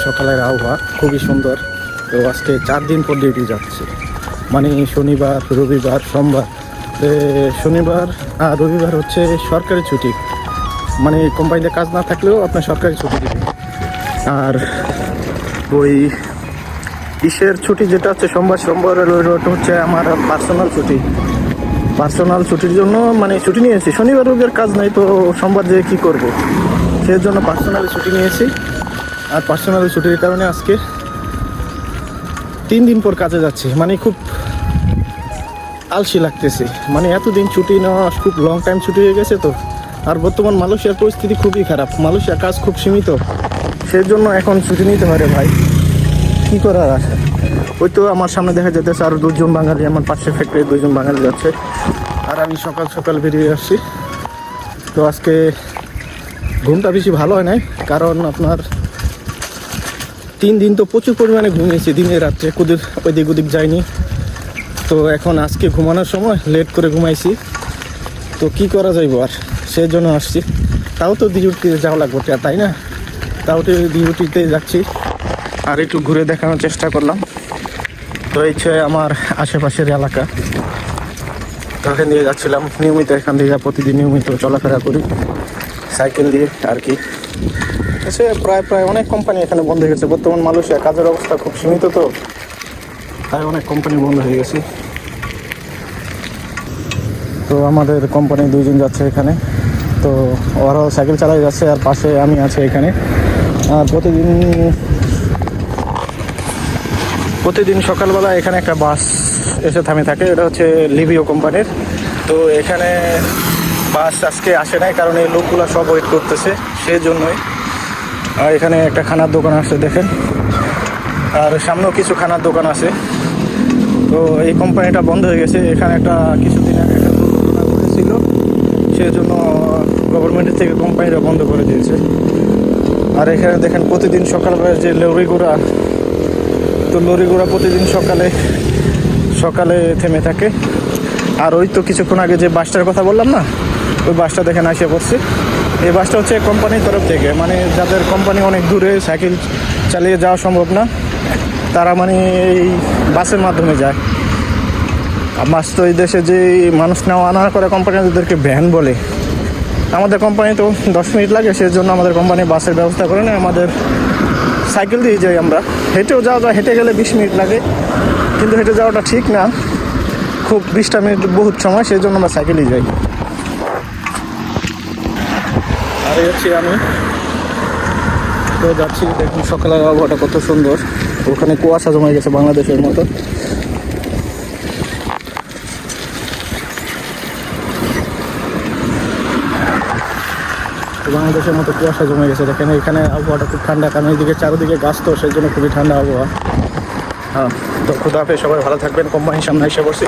সকালের আবহাওয়া খুবই সুন্দর। তো আজকে 4 দিন পর ডিউটি যাচ্ছে, মানে শনিবার, রবিবার, সোমবার। শনিবার আর রবিবার হচ্ছে সরকারি ছুটি, মানে কোম্পানিতে কাজ না থাকলেও আপনার সরকারি ছুটি দেবে। আর ওই ইসের ছুটি যেটা হচ্ছে সোমবার ওটা হচ্ছে আমার পার্সোনাল ছুটি। পার্সোনাল ছুটির জন্য মানে ছুটি নিয়েছি, শনিবার রবিবার কাজ নাই, তো সোমবার যেয়ে কী করবো, সেই জন্য পার্সোনালি ছুটি নিয়েছি। আর পার্সোনাল ছুটির কারণে আজকে 3 দিন পর কাজে যাচ্ছি, মানে খুব আলসি লাগতেছে। মানে এতদিন ছুটি নেওয়া খুব লং টাইম ছুটি হয়ে গেছে তো। আর বর্তমান মালয়েশিয়ার পরিস্থিতি খুবই খারাপ, মালয়েশিয়ার কাজ খুব সীমিত, সেই জন্য এখন ছুটি নিতে পারে ভাই, কী করার আছে। ওই তো আমার সামনে দেখা যেতেছে আরও 2 জন বাঙালি, আমার পাশের ফ্যাক্টরি 2 জন বাঙালি যাচ্ছে, আর আমি সকাল সকাল বেরিয়ে আসছি। তো আজকে ঘুমটা বেশি ভালো হয় নাই, কারণ আপনার 3 দিন তো প্রচুর পরিমাণে ঘুমিয়েছি, দিনে রাত্রে ওদিক ওদিক যাইনি। তো এখন আজকে ঘুমানোর সময় লেট করে ঘুমাইছি, তো কি করা যাইব আর, সেই জন্য আসছি। তাও তো ডিউটিতে যাওয়া লাগবে, তাই না? তাও তো ডিউটিতে যাচ্ছি, আর একটু ঘুরে দেখানোর চেষ্টা করলাম। তো এই হচ্ছে আমার আশেপাশের এলাকা, তো এখান দিয়ে যাচ্ছিলাম নিয়মিত, এখান দিয়ে প্রতিদিন নিয়মিত চলাফেরা করি সাইকেল দিয়ে আর কি। সে প্রায় অনেক কোম্পানি এখানে বন্ধ হয়ে গেছে বর্তমান। মালয়েশিয়া কাজের অবস্থা খুব সীমিত, তো তাই অনেক কোম্পানি বন্ধ হয়ে গেছে। তো আমাদের কোম্পানি 2 জন যাচ্ছে এখানে, তো ওরাও সাইকেল চালাই যাচ্ছে, আর পাশে আমি আছি এখানে। আর প্রতিদিন সকালবেলা এখানে একটা বাস এসে থামে থাকে, এটা হচ্ছে লিভিও কোম্পানির। তো এখানে বাস আজকে আসে নাই, কারণ এই লোকগুলো সব ওয়েট করতেছে, সেই জন্যই। আর এখানে একটা খানার দোকান আছে দেখেন, আর সামনেও কিছু খানার দোকান আছে। তো এই কোম্পানিটা বন্ধ হয়ে গেছে, এখানে একটা কিছুদিন আগে একটা দুর্ঘটনা ঘটেছিল, সেই জন্য গভর্নমেন্টের থেকে কোম্পানিটা বন্ধ করে দিয়েছে। আর এখানে দেখেন প্রতিদিন সকালবেলা যে লরিগুড়া, তো লরিগুড়া প্রতিদিন সকালে থেমে থাকে। আর ওই তো কিছুক্ষণ আগে যে বাসটার কথা বললাম না, ওই বাসটা দেখেন আসে পড়ছে। এই বাসটা হচ্ছে কোম্পানির তরফ থেকে, মানে যাদের কোম্পানি অনেক দূরে সাইকেল চালিয়ে যাওয়া সম্ভব না, তারা মানে এই বাসের মাধ্যমে যায়। বাস তো এই দেশে যে মানুষ নেওয়া আনা করে কোম্পানি, ওদেরকে ভ্যান বলে। আমাদের কোম্পানি তো 10 মিনিট লাগে, সেই জন্য আমাদের কোম্পানি বাসের ব্যবস্থা করে না, আমাদের সাইকেল দিয়ে যাই আমরা। হেঁটেও যাওয়া যায়, হেঁটে গেলে 20 মিনিট লাগে, কিন্তু হেঁটে যাওয়াটা ঠিক না, খুব 20টা মিনিট বহুত সময়, সেই জন্য আমরা সাইকেলেই যাই। আর হচ্ছে আমি তো যাচ্ছি, দেখুন সকালের আবহাওয়াটা কত সুন্দর। ওখানে কুয়াশা জমে গেছে বাংলাদেশের মতো। বাংলাদেশের মতো কুয়াশা জমে গেছে দেখেন। এখানে আবহাওয়াটা খুব ঠান্ডা, কারণ এইদিকে চারিদিকে গাছ, তো সেই জন্য খুবই ঠান্ডা আবহাওয়া। হ্যাঁ, তো খুদা হাফেজ, সবাই ভালো থাকবেন। কোম্পানির সামনে এসে বসি।